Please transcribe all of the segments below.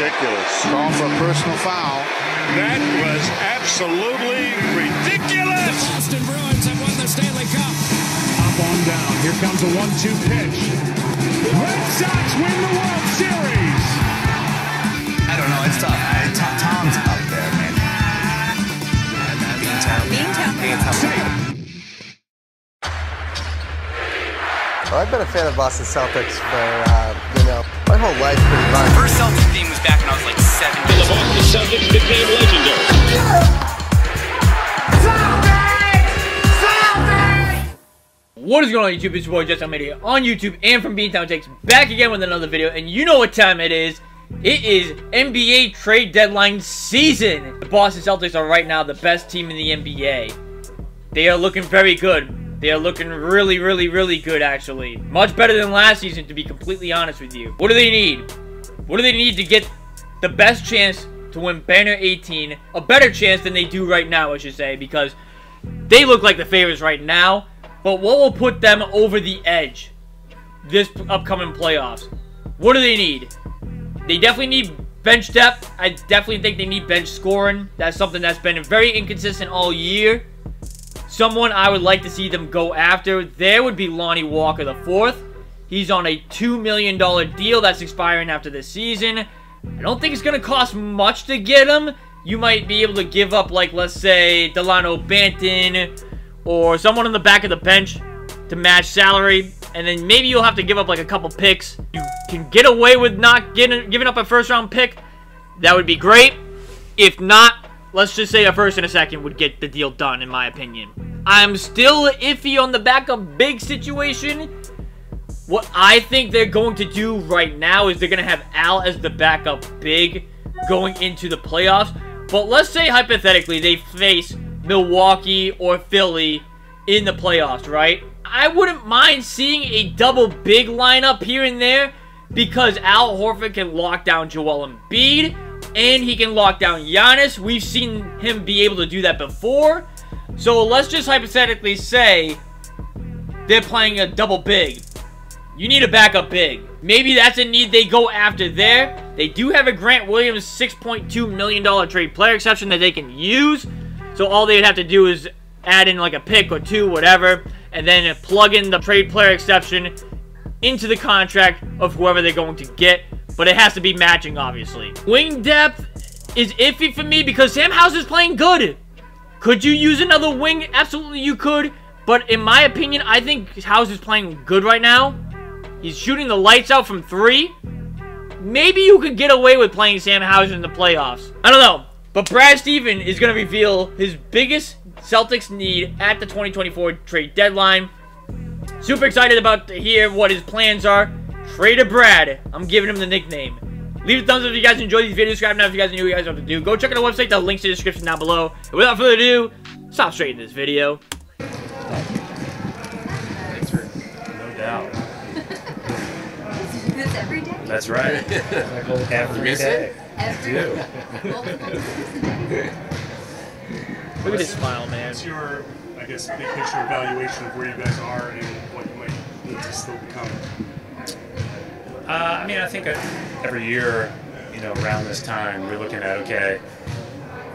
ridiculous. Call for a personal foul. That was absolutely ridiculous. The Boston Bruins have won the Stanley Cup. Up on down. Here comes a 1-2 pitch. Red Sox win the World Series. I don't know. It's tough. Tom's up there, man. Beantown. Well, I've been a fan of Boston Celtics for, my whole life pretty much. The first Celtics game was back when I was like 7. The Boston Celtics became legendary. What is going on YouTube? It's your boy Jess Media on YouTube and from Beantown Takes, back again with another video, and you know what time it is. It is NBA trade deadline season. The Boston Celtics are right now the best team in the NBA. They are looking very good. They are looking really, really, really good, actually. Much better than last season, to be completely honest with you. What do they need? What do they need to get the best chance to win Banner 18? A better chance than they do right now, I should say, because they look like the favorites right now. But what will put them over the edge this upcoming playoffs? What do they need? They definitely need bench depth. I definitely think they need bench scoring. That's something that's been very inconsistent all year. Someone I would like to see them go after, there would be Lonnie Walker IV. He's on a $2 million deal that's expiring after this season. I don't think it's going to cost much to get him. You might be able to give up, like, let's say, Delano Banton or someone on the back of the bench to match salary. And then maybe you'll have to give up, like, a couple picks. You can get away with not giving up a first-round pick. That would be great. If not, let's just say a first and a second would get the deal done, in my opinion. I'm still iffy on the backup big situation. What I think they're going to do right now is they're going to have Al as the backup big going into the playoffs. But let's say, hypothetically, they face Milwaukee or Philly in the playoffs, right? I wouldn't mind seeing a double big lineup here and there because Al Horford can lock down Joel Embiid and he can lock down Giannis. We've seen him be able to do that before. So let's just hypothetically say they're playing a double big. You need a backup big. Maybe that's a need they go after there. They do have a Grant Williams $6.2 million trade player exception that they can use. So all they'd have to do is add in like a pick or two, whatever, and then plug in the trade player exception into the contract of whoever they're going to get. But it has to be matching, obviously. Wing depth is iffy for me because Sam Hauser is playing good. Could you use another wing? Absolutely you could. But in my opinion, I think Hauser's playing good right now. He's shooting the lights out from 3. Maybe you could get away with playing Sam Hauser in the playoffs. I don't know. But Brad Stevens is going to reveal his biggest Celtics need at the 2024 trade deadline. Super excited about to hear what his plans are. Trader Brad. I'm giving him the nickname. Leave a thumbs up if you guys enjoy these videos. Subscribe now if you guys know what you guys have to do. Go check out the website. The link's in the description down below. And without further ado, let's hop straight into this video. Thanks for no doubt. This every day? That's right. Every day. Every day. Look at this smile, man. What's your, I guess, big picture evaluation of where you guys are and what you might need to still become? I mean, I think every year, you know, around this time, we're looking at, okay,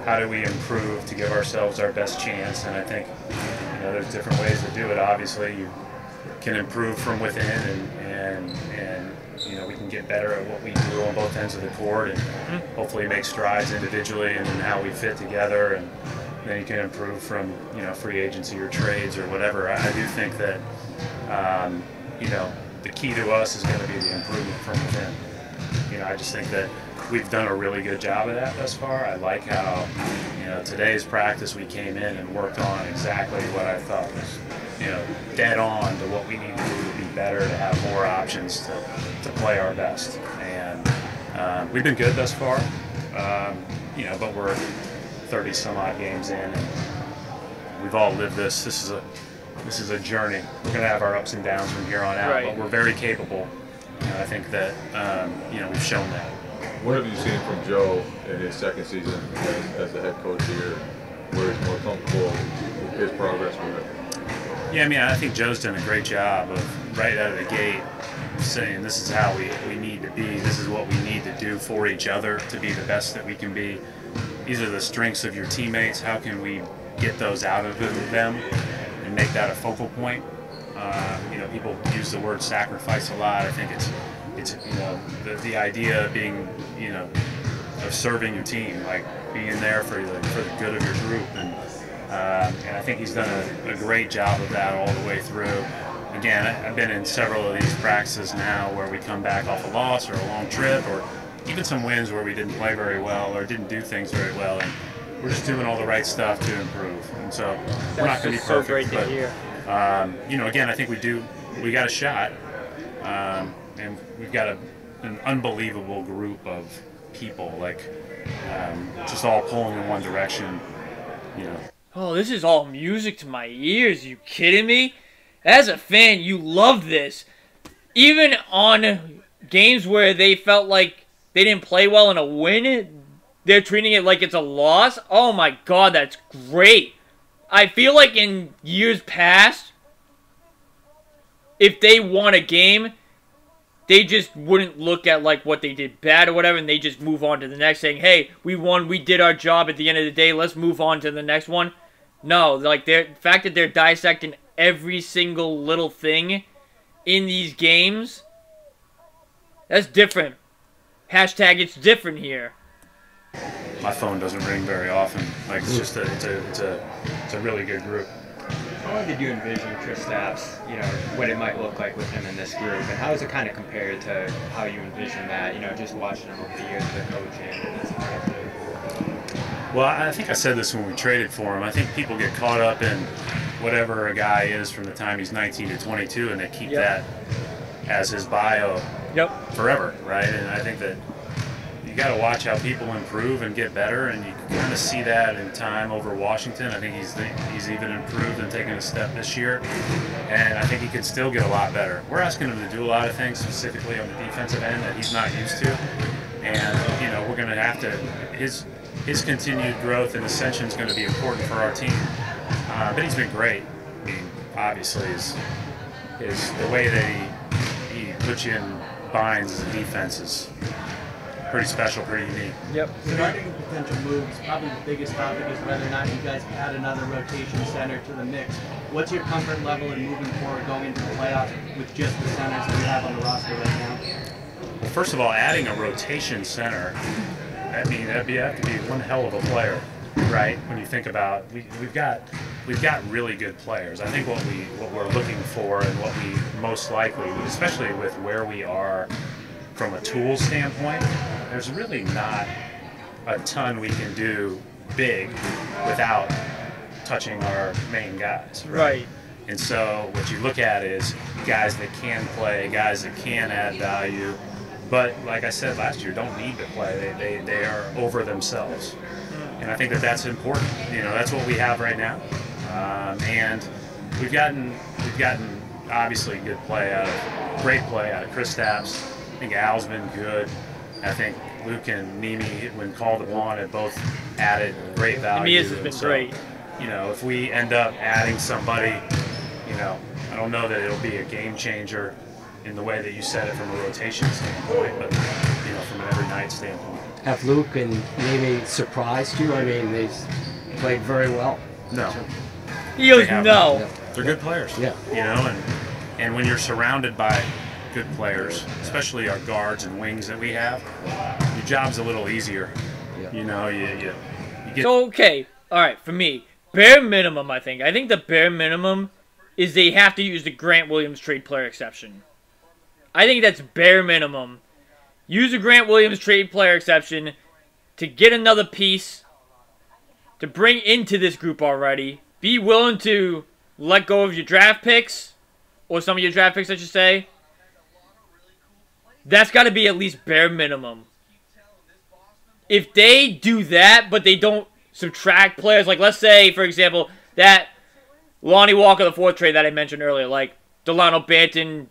how do we improve to give ourselves our best chance? And I think, you know, there's different ways to do it. Obviously, you can improve from within and you know, we can get better at what we do on both ends of the court and hopefully make strides individually and then how we fit together, and then you can improve from, you know, free agency or trades or whatever. I do think that, you know, the key to us is going to be the improvement from within. You know, I just think that we've done a really good job of that thus far. I like how, you know, today's practice we came in and worked on exactly what I thought was, you know, dead on to what we need to do to be better, to have more options to play our best. And we've been good thus far, you know, but we're 30 some odd games in and we've all lived this. This is a journey. We're going to have our ups and downs from here on out, but we're very capable. And I think that, you know, we've shown that. What have you seen from Joe in his second season as the head coach here, where he's more comfortable with his progress with it? Yeah, I mean, I think Joe's done a great job of right out of the gate saying this is how we need to be, this is what we need to do for each other to be the best that we can be. These are the strengths of your teammates. How can we get those out of them and make that a focal point? You know, people use the word sacrifice a lot. I think it's you know, the idea of being, you know, of serving your team, like being there for the good of your group, and I think he's done a great job of that all the way through. Again, I've been in several of these practices now where we come back off a loss or a long trip, or even some wins where we didn't play very well or didn't do things very well, and we're just doing all the right stuff to improve. And so we're not going to be perfect, but you know, again, I think we got a shot, and we've got an unbelievable group of people, like just all pulling in one direction, you know. Oh, this is all music to my ears. You kidding me? As a fan, you love this. Even on games where they felt like they didn't play well in a win, they're treating it like it's a loss. Oh my God, that's great. I feel like in years past, if they won a game, they just wouldn't look at like what they did bad or whatever, and they just move on to the next, saying, hey, we won, we did our job at the end of the day, let's move on to the next one. No, like the fact that they're dissecting every single little thing in these games, that's different. Hashtag it's different here. My phone doesn't ring very often. Like, it's just it's a really good group. How did you envision Kristaps, you know, what it might look like with him in this group, and how does it kind of compare to how you envision that, you know, just watching him over the years of the coaching and this kind of thing? Well, I think I said this when we traded for him. I think people get caught up in whatever a guy is from the time he's 19 to 22, and they keep that as his bio forever, right? And I think that you got to watch how people improve and get better, and you can kind of see that in time over Washington. I think he's even improved and taken a step this year, and I think he could still get a lot better. We're asking him to do a lot of things, specifically on the defensive end, that he's not used to, and you know, we're going to have to his continued growth and ascension is going to be important for our team. But he's been great. I mean, obviously, is the way that he puts you in binds as a defense is pretty special, pretty unique. Yep. Regarding potential moves, probably the biggest topic is whether or not you guys add another rotation center to the mix. What's your comfort level in moving forward, going into the playoffs with just the centers that you have on the roster right now? Well, first of all, adding a rotation center, I mean, that'd have to be one hell of a player, right? When you think about, we've got really good players. I think what we're looking for and what we most likely, especially with where we are from a tool standpoint, there's really not a ton we can do big without touching our main guys, right? And so what you look at is guys that can play, guys that can add value, but like I said last year, don't need to play. They are over themselves, and I think that that's important. You know, that's what we have right now, and we've gotten obviously great play out of Kristaps. I think Al's been good. I think Luke and Mimi, when called upon, have both added great value. Mimi's has been great. You know, if we end up adding somebody, you know, I don't know that it'll be a game changer in the way that you said it from a rotation standpoint, but you know, from an every night standpoint. Have Luke and Mimi surprised you? I mean, they played very well. No. He goes, no. They're good players. Yeah. You know, and when you're surrounded by good players, especially our guards and wings that we have, your job's a little easier. Yeah. You know, you get. So, okay, all right, for me, bare minimum, I think the bare minimum is they have to use the Grant Williams trade player exception. I think that's bare minimum. Use the Grant Williams trade player exception to get another piece to bring into this group already. Be willing to let go of your draft picks, or some of your draft picks, I should say. That's got to be at least bare minimum. If they do that, but they don't subtract players, like let's say, for example, that Lonnie Walker the fourth trade that I mentioned earlier, like Delano Banton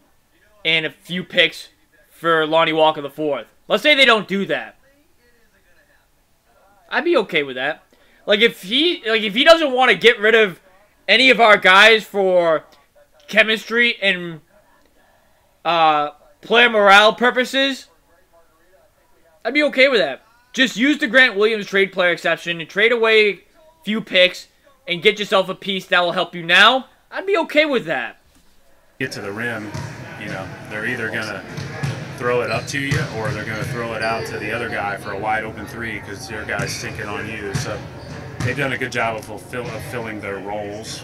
and a few picks for Lonnie Walker the fourth. Let's say they don't do that. I'd be okay with that. Like if he doesn't want to get rid of any of our guys for chemistry and player morale purposes, I'd be okay with that. Just use the Grant Williams trade player exception and trade away a few picks and get yourself a piece that will help you now. I'd be okay with that. Get to the rim, you know, they're either going to throw it up to you or they're going to throw it out to the other guy for a wide open three because your guy's sinking on you. So they've done a good job of filling their roles.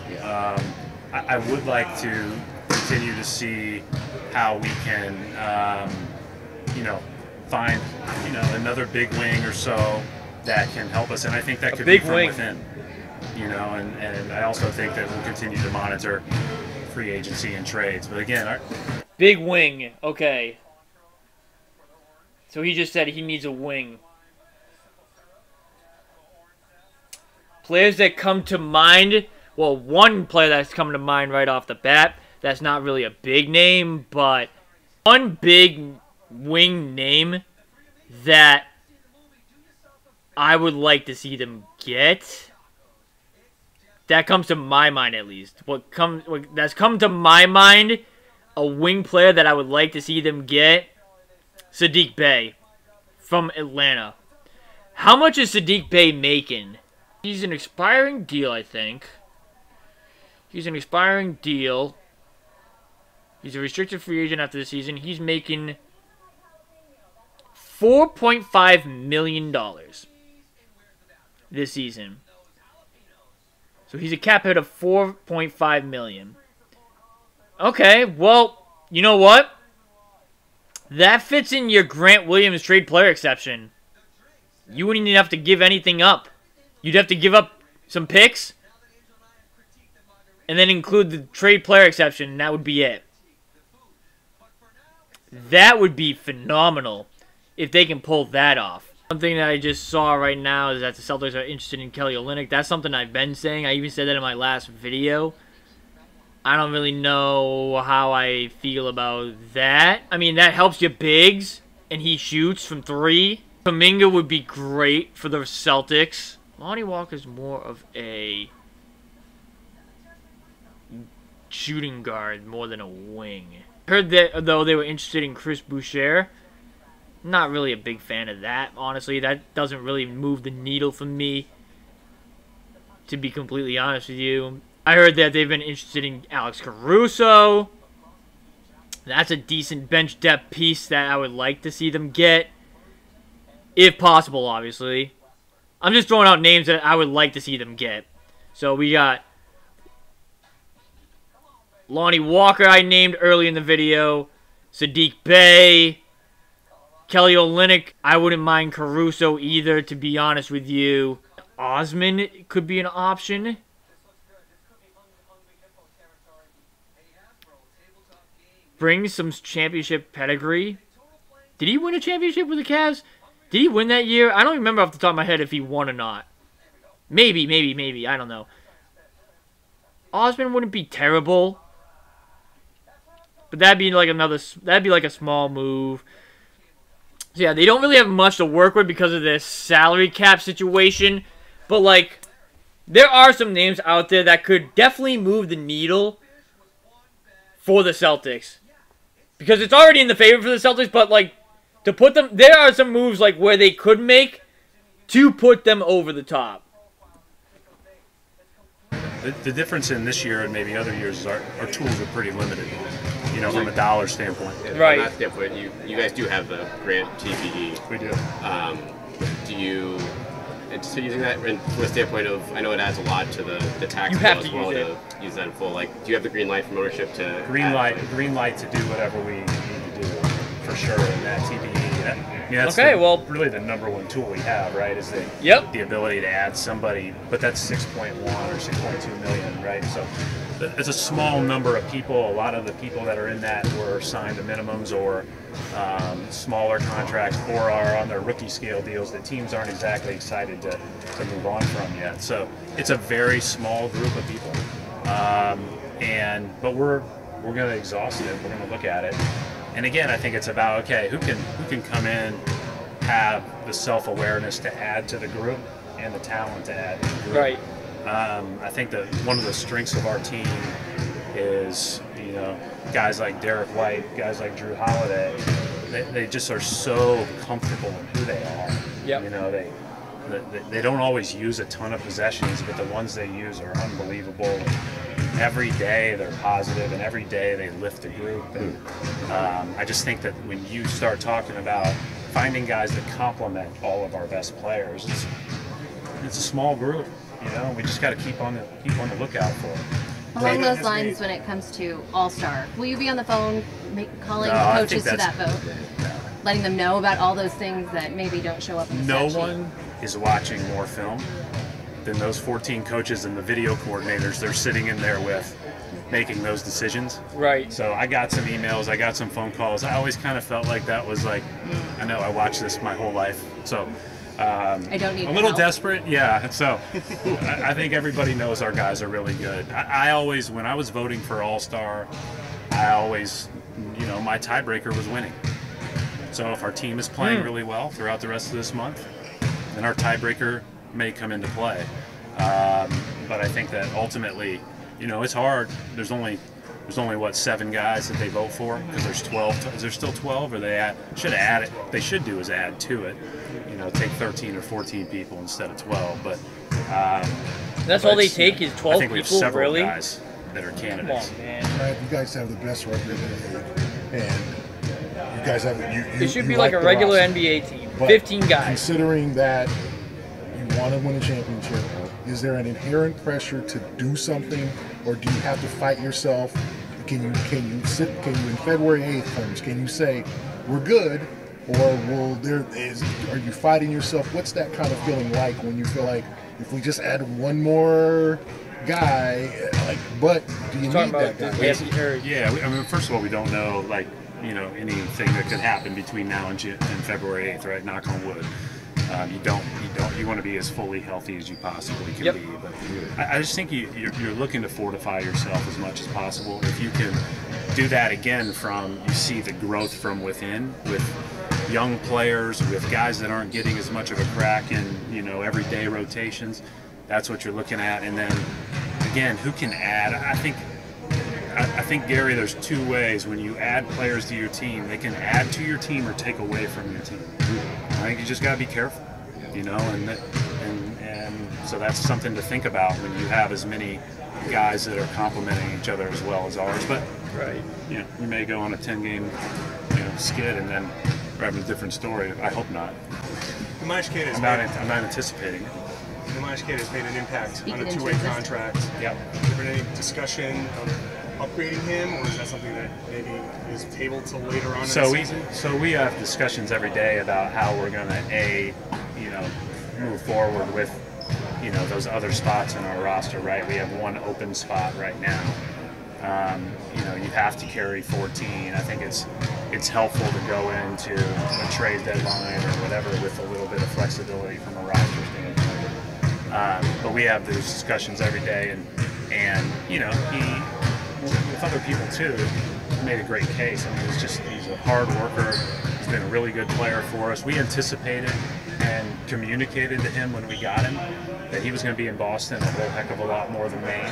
I would like to continue to see how we can, you know, find, you know, another big wing or so that can help us. And I think that could be from within, you know, and I also think that we'll continue to monitor free agency and trades. But again, big wing. Okay. So he just said he needs a wing. Players that come to mind. Well, one player that's coming to mind right off the bat. That's not really a big name, but one big wing name that I would like to see them get. That comes to my mind, at least. That's come to my mind, a wing player that I would like to see them get, Saddiq Bey from Atlanta. How much is Saddiq Bey making? He's an expiring deal, I think. He's an expiring deal. He's a restricted free agent after the season. He's making $4.5 million this season. So he's a cap hit of $4.5 million. Okay, well, you know what? That fits in your Grant Williams trade player exception. You wouldn't even have to give anything up. You'd have to give up some picks and then include the trade player exception, and that would be it. That would be phenomenal if they can pull that off. One thing that I just saw right now is that the Celtics are interested in Kelly Olynyk. That's something I've been saying. I even said that in my last video. I don't really know how I feel about that. I mean, that helps your bigs, and he shoots from 3. Kuminga would be great for the Celtics. Lonnie Walker's more of a shooting guard more than a wing. Heard that, though, they were interested in Chris Boucher. Not really a big fan of that, honestly. That doesn't really move the needle for me, to be completely honest with you. I heard that they've been interested in Alex Caruso. That's a decent bench depth piece that I would like to see them get. If possible, obviously. I'm just throwing out names that I would like to see them get. So we got Lonnie Walker I named early in the video. Saddiq Bey. Kelly Olynyk. I wouldn't mind Caruso either, to be honest with you. Osman could be an option. Brings some championship pedigree. Did he win a championship with the Cavs? Did he win that year? I don't remember off the top of my head if he won or not. Maybe. I don't know. Osman wouldn't be terrible. But that'd be like a small move. So yeah, they don't really have much to work with because of this salary cap situation. But like, there are some names out there that could definitely move the needle for the Celtics. Because it's already in the favor for the Celtics, but like, to put them, there are some moves like where they could make to put them over the top. The difference in this year and maybe other years is our tools are pretty limited, you know, from a dollar standpoint. Yeah, right. From that standpoint, you guys do have the grant TPE. We do. Do you anticipate using that from the standpoint of, I know it adds a lot to the tax you bill have as to well use to use that in full. Like, do you have the green light from ownership to green light to do whatever we need to do for sure in that TPE? That's okay, well, really the #1 tool we have, right? Is the ability to add somebody, but that's 6.1 or 6.2 million, right? So it's a small number of people. A lot of the people that are in that were signed to minimums or smaller contracts or are on their rookie scale deals that teams aren't exactly excited to move on from yet. So it's a very small group of people, but we're going to exhaust it. We're going to look at it. And again, I think it's about, okay, who can come in, have the self-awareness to add to the group and the talent to add to the group. Right. I think that one of the strengths of our team is, you You know, guys like Derek White, guys like Drew Holiday, they just are so comfortable in who they are. Yep. You know, they don't always use a ton of possessions, but the ones they use are unbelievable. Every day they're positive, and every day they lift the group. And I just think that when you start talking about finding guys that complement all of our best players, it's a small group. You know, we just got to keep on the lookout for it. Along those lines, when it comes to All-Star, will you be on the phone calling coaches to that vote? Letting them know about all those things that maybe don't show up in the No stat sheet? one is watching more film than those 14 coaches and the video coordinators they're sitting in there with, making those decisions. Right. So I got some emails, I got some phone calls. I always kind of felt like that was like, I know I watched this my whole life, so I don't need a little help. desperate, yeah. So I think everybody knows our guys are really good. I always, when I was voting for All-Star, I always, you know, my tiebreaker was winning. So if our team is playing really well throughout the rest of this month, then our tiebreaker may come into play. But I think that ultimately, you know, it's hard. There's only what, 7 guys that they vote for, because there's 12. Is there still 12, or they should add it? They should do is add to it. You know, take 13 or 14 people instead of 12. But that's all they take is 12 I think we have people, several really? guys that are candidates. Come on, man. Right, you guys have the best record in the league, and you guys have It should be like a regular NBA team. But 15 guys. Considering that you want to win a championship, is there an inherent pressure to do something, or do you have to fight yourself? Can you in February 8th comes, can you say we're good, or are you fighting yourself? What's that kind of feeling like when you feel like if we just add one more guy, like, but do you need that guy? Yeah, I mean, first of all, we don't know, like, you know, anything that could happen between now and February 8th, right? Knock on wood. You want to be as fully healthy as you possibly can be. But I just think you're looking to fortify yourself as much as possible. If you can do that again you see the growth from within with young players, with guys that aren't getting as much of a crack in, you know, everyday rotations. That's what you're looking at. And then again, who can add? I think, Gary, there's 2 ways when you add players to your team. They can add to your team or take away from your team. I think you just got to be careful, you know, and so that's something to think about when you have as many guys that are complementing each other as well as ours. But you know, we may go on a 10-game, you know, skid and then we're having a different story. I hope not. I'm not anticipating it. Nemash Kid has made an impact on a 2-way contract. Yep. Has there been any discussion of upgrading him, or is that something that maybe is tabled till later on in the season? So we have discussions every day about how we're going to move forward with, you know, those other spots in our roster. Right, we have 1 open spot right now. You know, you have to carry 14. I think it's helpful to go into a trade deadline or whatever with a little bit of flexibility from a roster standpoint. But we have those discussions every day, and you know, with other people too, made a great case. I mean, he's a hard worker. He's been a really good player for us. We anticipated and communicated to him when we got him that he was going to be in Boston a whole heck of a lot more than Maine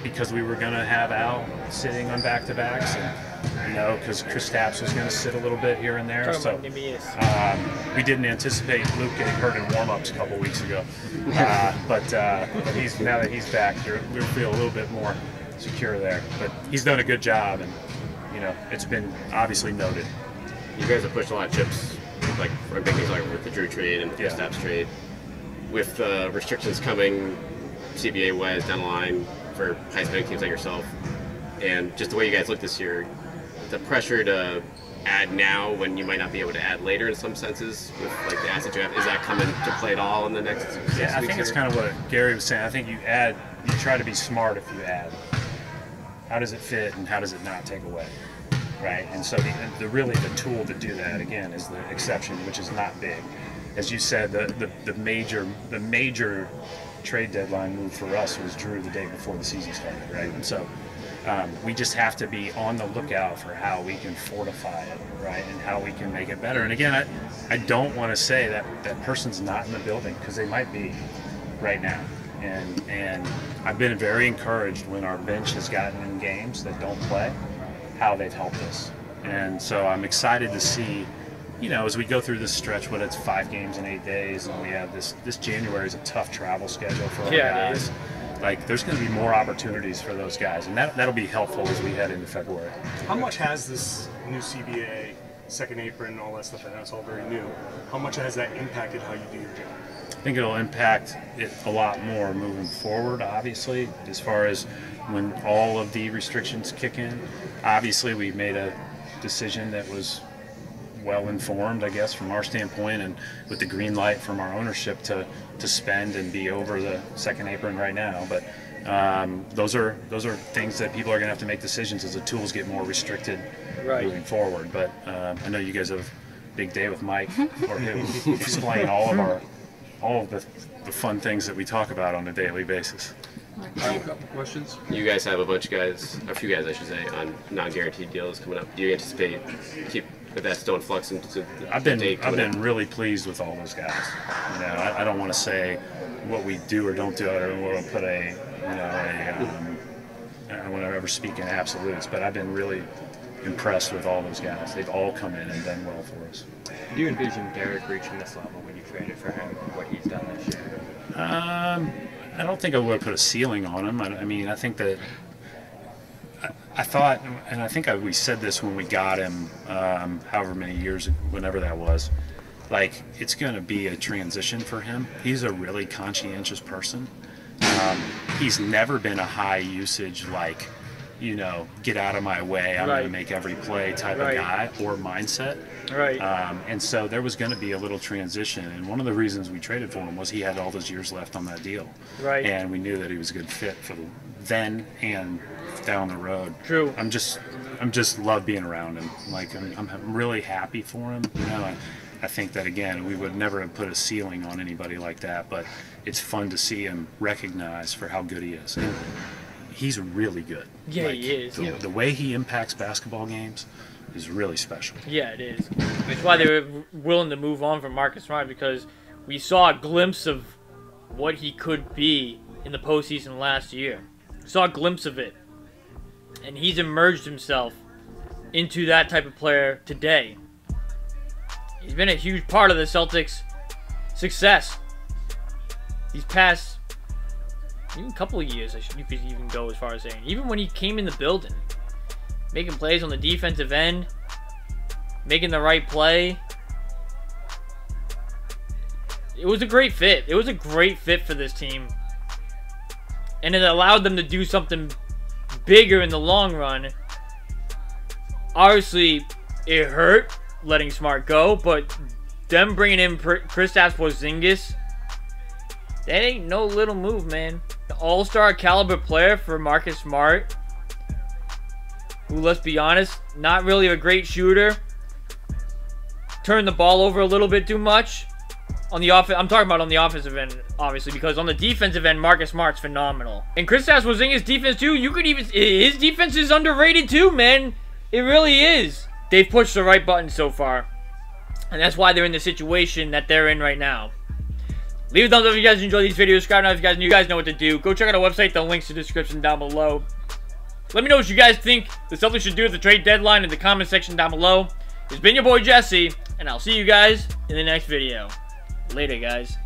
because we were going to have Al sitting on back-to-backs, and, you know, because Kristaps was going to sit a little bit here and there. So we didn't anticipate Luke getting hurt in warm-ups a couple weeks ago. But now that he's back, we feel a little bit more secure there. But he's done a good job, and, you know, it's been obviously noted. You guys have pushed a lot of chips, like for big things like with the Drew trade and the Kristaps trade. With restrictions coming CBA-wise down the line for high-spending teams like yourself, and just the way you guys look this year, the pressure to add now when you might not be able to add later in some senses with like the assets you have, is that coming to play at all in the next 6 weeks? I think it's kind of what Gary was saying. I think you try to be smart if you add. How does it fit and how does it not take away? Right, and so really the tool to do that again is the exception, which is not big. As you said, the major trade deadline move for us was Drew the day before the season started, right? And so we just have to be on the lookout for how we can fortify it, right, and how we can make it better. And again, I don't want to say that person's not in the building, because they might be right now. And I've been very encouraged when our bench has gotten in games that don't play, how they've helped us. And so I'm excited to see, you know, as we go through this stretch, what it's 5 games in 8 days, and we have this January is a tough travel schedule for our guys. Like, there's going to be more opportunities for those guys, and that'll be helpful as we head into February. How much has this new CBA, second apron, all that stuff, and that's all very new, how much has that impacted how you do your job? I think it'll impact it a lot more moving forward, obviously, as far as when all of the restrictions kick in. Obviously, we made a decision that was well informed, I guess, from our standpoint, and with the green light from our ownership to spend and be over the second apron right now. But those are things that people are going to have to make decisions as the tools get more restricted moving forward. But I know you guys have a big day with Mike, or he'll explain all of the fun things that we talk about on a daily basis. A couple questions. You guys have a bunch of guys, a few guys I should say, on non-guaranteed deals coming up. Do you anticipate if that's still in flux into the I've been really pleased with all those guys. You know, I don't want to say what we do or don't do. I don't want to put I don't want to ever speak in absolutes, but I've been really impressed with all those guys. They've all come in and done well for us. Do you envision Derek reaching this level when you traded for him, what he's done this year? I don't think I would put a ceiling on him. I mean, I think that I thought, and I think we said this when we got him, however many years, whenever that was, like, it's going to be a transition for him. He's a really conscientious person. He's never been a high usage, like, you know, get out of my way, I'm going to make every play type of guy or mindset. And so there was going to be a little transition, and one of the reasons we traded for him was he had all those years left on that deal. And we knew that he was a good fit for the then and down the road. I'm just love being around him. Like, I'm really happy for him. You know, I think that, again, we would never have put a ceiling on anybody like that, but it's fun to see him recognized for how good he is. And he's really good. Yeah, like, he is. The way he impacts basketball games is really special. Yeah, it is. That's why they were willing to move on from Marcus Smart, because we saw a glimpse of what he could be in the postseason last year. We saw a glimpse of it. And he's emerged himself into that type of player today. He's been a huge part of the Celtics' success these past even a couple of years. You could even go as far as saying, even when he came in the building, making plays on the defensive end, making the right play. It was a great fit. It was a great fit for this team. And it allowed them to do something bigger in the long run. Obviously, it hurt letting Smart go, but them bringing in Kristaps Porzingis, that ain't no little move, man. The all-star caliber player for Marcus Smart, who, let's be honest, not really a great shooter. Turned the ball over a little bit too much. On the I'm talking about on the offensive end, obviously, because on the defensive end, Marcus Smart's phenomenal. And Kristaps Porzingis' defense too. You could even, his defense is underrated too, man. It really is. They've pushed the right button so far, and that's why they're in the situation that they're in right now. Leave a thumbs up if you guys enjoy these videos. Subscribe now if you guys know what to do. Go check out our website. The link's in the description down below. Let me know what you guys think the Celtics should do at the trade deadline in the comment section down below. It's been your boy Jesse, and I'll see you guys in the next video. Later, guys.